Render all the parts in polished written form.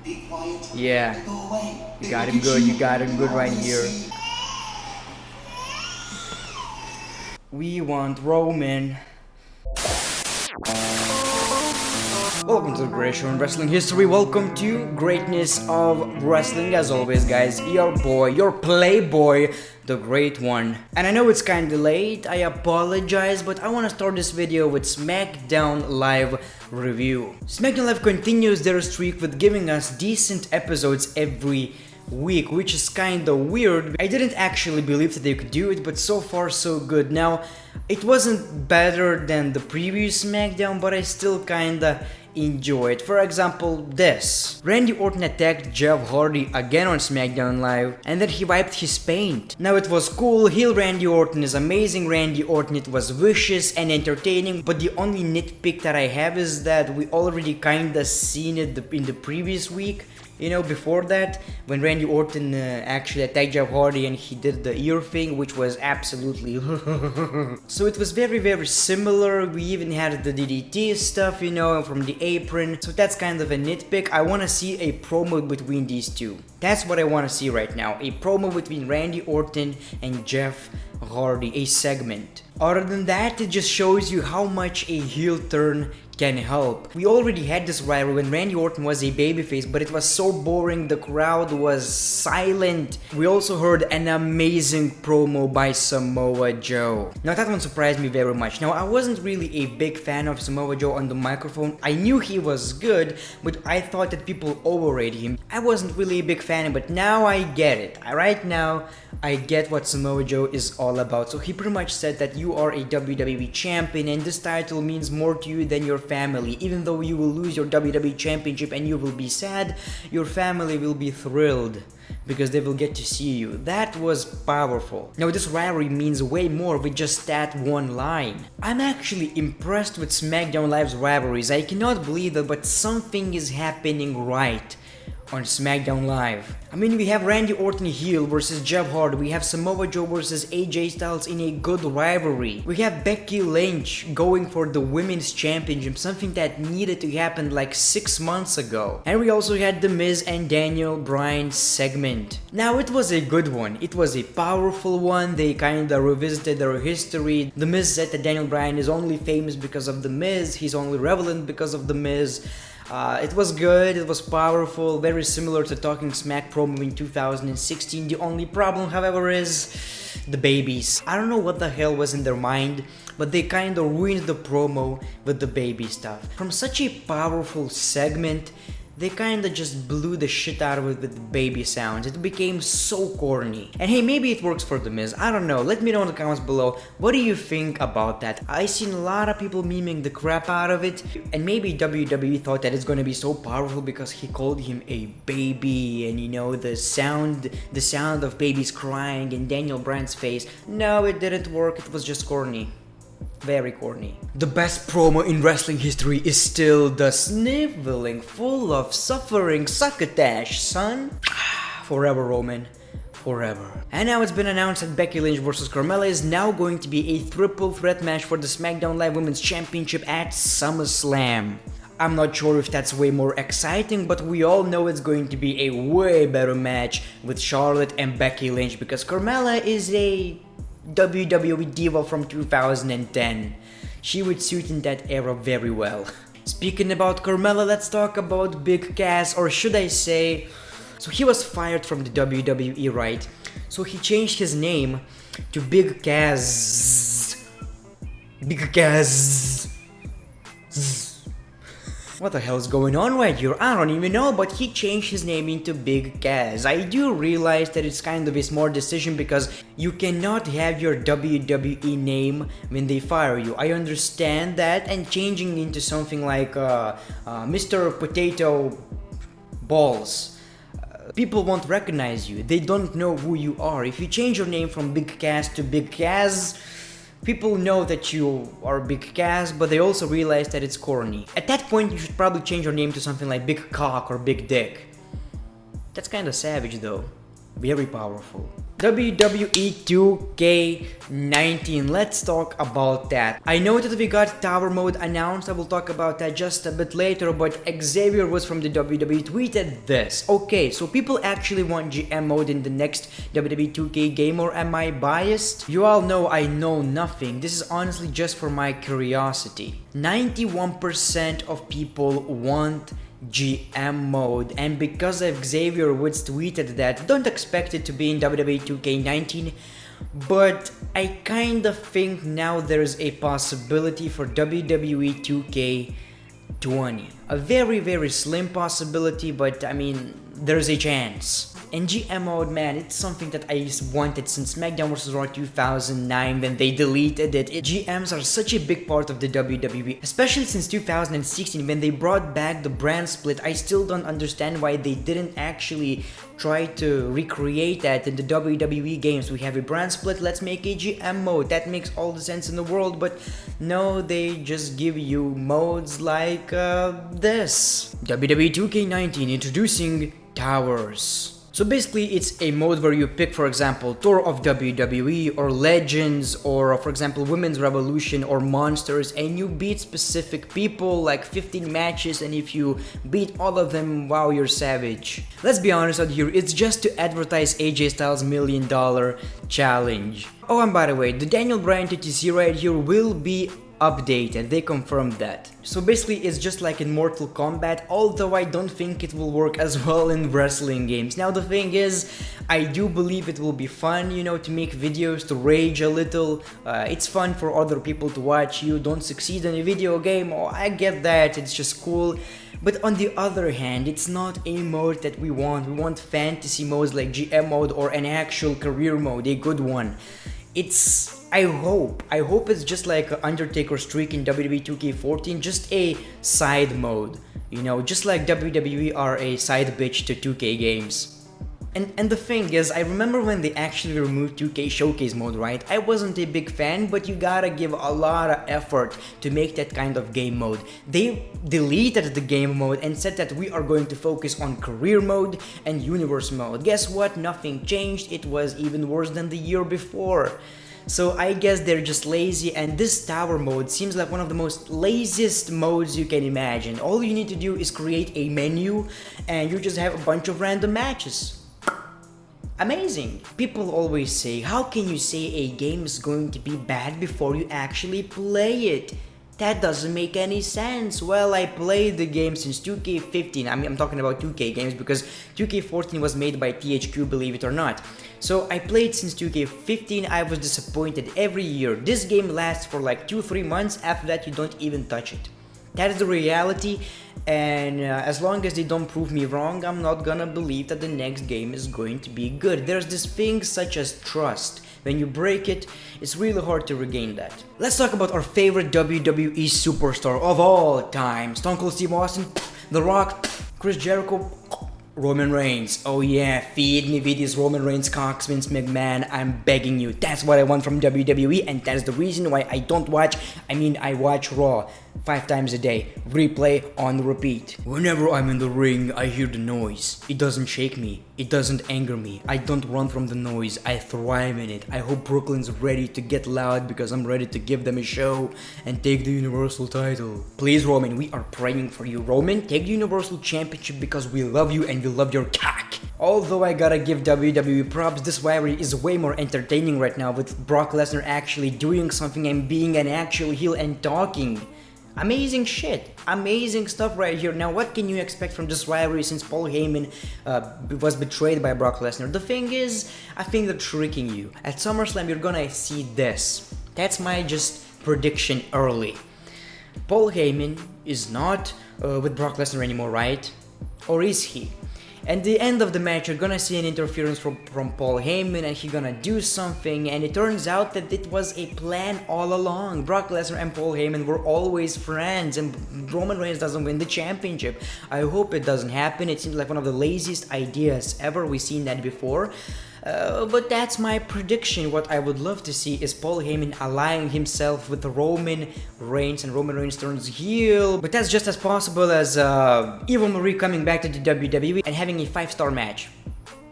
Be quiet. Yeah. Go away. You got him good, you got him good right here. We want Roman. Welcome to the Great Show in Wrestling History. Welcome to Greatness of Wrestling. As always, guys, your boy, your playboy, the Great One. And I know it's kinda late, I apologize, but I wanna start this video with Smackdown Live review. Smackdown Live continues their streak with giving us decent episodes every week, which is kinda weird. I didn't actually believe that they could do it, but so far so good. Now, it wasn't better than the previous Smackdown, but I still kinda enjoy it. For example, this. Randy Orton attacked Jeff Hardy again on SmackDown Live, and then he wiped his paint. Now it was cool, heel Randy Orton is amazing Randy Orton, it was vicious and entertaining, but the only nitpick that I have is that we already kinda seen it in the previous week. You know, before that, when Randy Orton actually attacked Jeff Hardy and he did the ear thing, which was absolutely so it was very similar. We even had the DDT stuff, you know, from the apron. So that's kind of a nitpick. I want to see a promo between these two. That's what I want to see right now. A promo between Randy Orton and Jeff Hardy, a segment. Other than that, it just shows you how much a heel turn can help. We already had this rivalry when Randy Orton was a babyface, but it was so boring, the crowd was silent. We also heard an amazing promo by Samoa Joe. Now that one surprised me very much. Now I wasn't really a big fan of Samoa Joe on the microphone. I knew he was good, but I thought that people overrated him. I wasn't really a big fan, but now I get it. Right now, I get what Samoa Joe is all about. So he pretty much said that you are a WWE champion and this title means more to you than your family. Even though you will lose your WWE championship and you will be sad, your family will be thrilled because they will get to see you. That was powerful. Now this rivalry means way more with just that one line. I'm actually impressed with SmackDown Live's rivalries. I cannot believe it, but something is happening right on SmackDown Live. I mean, we have Randy Orton heel versus Jeff Hardy, we have Samoa Joe versus AJ Styles in a good rivalry. We have Becky Lynch going for the women's championship, something that needed to happen like 6 months ago. And we also had the Miz and Daniel Bryan segment. Now it was a good one, it was a powerful one, they kinda revisited their history. The Miz said that Daniel Bryan is only famous because of the Miz, he's only relevant because of the Miz. It was good, it was powerful, very similar to Talking Smack promo in 2016. The only problem, however, is the babies. I don't know what the hell was in their mind, but they kinda ruined the promo with the baby stuff. From such a powerful segment, they kinda just blew the shit out of it with the baby sounds. It became so corny. And hey, maybe it works for The Miz, I don't know. Let me know in the comments below, what do you think about that? I've seen a lot of people memeing the crap out of it, and maybe WWE thought that it's gonna be so powerful because he called him a baby, and you know, the sound of babies crying in Daniel Bryan's face. No, it didn't work, it was just corny. Very corny. The best promo in wrestling history is still the sniveling, full of suffering succotash, son. Forever, Roman. Forever. And now it's been announced that Becky Lynch vs Carmella is now going to be a triple threat match for the SmackDown Live Women's Championship at SummerSlam. I'm not sure if that's way more exciting, but we all know it's going to be a way better match with Charlotte and Becky Lynch because Carmella is a WWE diva from 2010. She would suit in that era very well. Speaking about Carmella, let's talk about Big Cass, or should I say, so he was fired from the WWE, right? So he changed his name to Big Cass. Big Cass. What the hell is going on right here? I don't even know, but he changed his name into Big Cass. I do realize that it's kind of a smart decision because you cannot have your WWE name when they fire you. I understand that, and changing into something like Mr. Potato Balls. People won't recognize you. They don't know who you are. If you change your name from Big Cass to Big Cass, people know that you are Big Cass, but they also realize that it's corny. At that point, you should probably change your name to something like Big Cock or Big Dick. That's kinda savage though. Very powerful. WWE 2K19, let's talk about that. I know that we got Tower Mode announced, I will talk about that just a bit later, but Xavier Woods from the WWE tweeted this. Okay, so people actually want GM mode in the next WWE 2K game, or am I biased? You all know I know nothing, this is honestly just for my curiosity. 91% of people want GM mode, and because of Xavier Woods tweeted that, don't expect it to be in WWE 2K19, but I kind of think now there's a possibility for WWE 2K20. A very slim possibility, but I mean, there's a chance. And GM mode, man, it's something that I wanted since Smackdown vs. Raw 2009 when they deleted it. GMs are such a big part of the WWE, especially since 2016 when they brought back the brand split. I still don't understand why they didn't actually try to recreate that in the WWE games. We have a brand split, let's make a GM mode. That makes all the sense in the world, but no, they just give you modes like this. WWE 2K19 introducing Towers. So basically it's a mode where you pick, for example, Tour of WWE or Legends or for example Women's Revolution or Monsters, and you beat specific people, like 15 matches, and if you beat all of them, wow, you're savage. Let's be honest out here, it's just to advertise AJ Styles' $1 million challenge. Oh, and by the way, the Daniel Bryan TTC right here will be updated, they confirmed that. So basically it's just like in Mortal Kombat, although I don't think it will work as well in wrestling games. Now the thing is, I do believe it will be fun, you know, to make videos, to rage a little. It's fun for other people to watch you don't succeed in a video game. Oh, I get that, it's just cool. But on the other hand, it's not a mode that we want. We want fantasy modes like GM mode or an actual career mode, a good one. I hope it's just like Undertaker streak in WWE 2K14, just a side mode, you know, just like WWE are a side bitch to 2K games. And the thing is, I remember when they actually removed 2K Showcase mode, right? I wasn't a big fan, but you gotta give a lot of effort to make that kind of game mode. They deleted the game mode and said that we are going to focus on career mode and universe mode. Guess what? Nothing changed. It was even worse than the year before. So I guess they're just lazy, and this tower mode seems like one of the most laziest modes you can imagine. All you need to do is create a menu and you just have a bunch of random matches. Amazing! People always say, how can you say a game is going to be bad before you actually play it? That doesn't make any sense. Well, I played the game since 2K15. I'm talking about 2K games because 2K14 was made by THQ, believe it or not. So I played since 2K15, I was disappointed every year. This game lasts for like 2-3 months, after that you don't even touch it. That is the reality, and as long as they don't prove me wrong, I'm not gonna believe that the next game is going to be good. There's this thing such as trust. When you break it, it's really hard to regain that. Let's talk about our favorite WWE superstar of all time. Stone Cold Steve Austin, The Rock, Chris Jericho, Roman Reigns. Oh yeah, feed me videos Roman Reigns, Cox, Vince McMahon, I'm begging you. That's what I want from WWE, and that's the reason why I watch Raw 5 times a day, replay on repeat. Whenever I'm in the ring, I hear the noise. It doesn't shake me, it doesn't anger me. I don't run from the noise, I thrive in it. I hope Brooklyn's ready to get loud because I'm ready to give them a show and take the Universal title. Please Roman, we are praying for you. Roman, take the Universal Championship because we love you and we love your cock. Although I gotta give WWE props, this rivalry is way more entertaining right now with Brock Lesnar actually doing something and being an actual heel and talking. Amazing shit, amazing stuff right here. Now what can you expect from this rivalry since Paul Heyman was betrayed by Brock Lesnar? The thing is, I think they're tricking you. At SummerSlam you're gonna see this. That's my just prediction early. Paul Heyman is not with Brock Lesnar anymore, right? Or is he? At the end of the match, you're gonna see an interference from Paul Heyman and he's gonna do something, and it turns out that it was a plan all along. Brock Lesnar and Paul Heyman were always friends, and Roman Reigns doesn't win the championship. I hope it doesn't happen. It seems like one of the laziest ideas ever. We've seen that before. But that's my prediction. What I would love to see is Paul Heyman allying himself with Roman Reigns and Roman Reigns turns heel. But that's just as possible as Eva Marie coming back to the WWE and having a 5-star match.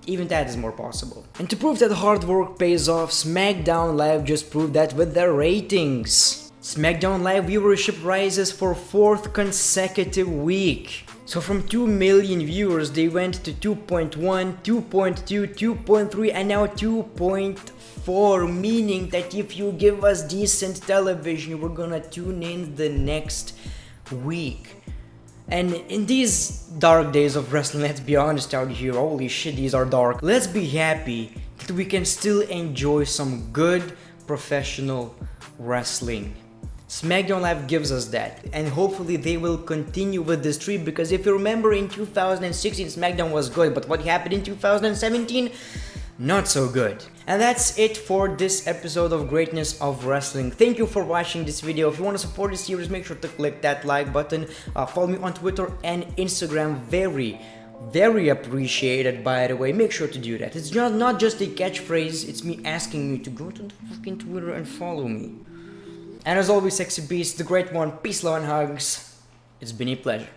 even that is more possible. And to prove that hard work pays off, Smackdown Live just proved that with their ratings. Smackdown Live viewership rises for 4th consecutive week. So from 2 million viewers they went to 2.1, 2.2, 2.3 and now 2.4, meaning that if you give us decent television we're gonna tune in the next week. And in these dark days of wrestling, let's be honest out here, holy shit, these are dark. Let's be happy that we can still enjoy some good professional wrestling. Smackdown Live gives us that, and hopefully they will continue with this streak, because if you remember in 2016 Smackdown was good, but what happened in 2017? Not so good. And that's it for this episode of Greatness of Wrestling. Thank you for watching this video. If you want to support this series, make sure to click that like button. Follow me on Twitter and Instagram. Very appreciated, by the way. Make sure to do that. It's not just a catchphrase, it's me asking you to go to the fucking Twitter and follow me. And as always, Sexy Beast, the Great One, peace, love, and hugs. It's been a pleasure.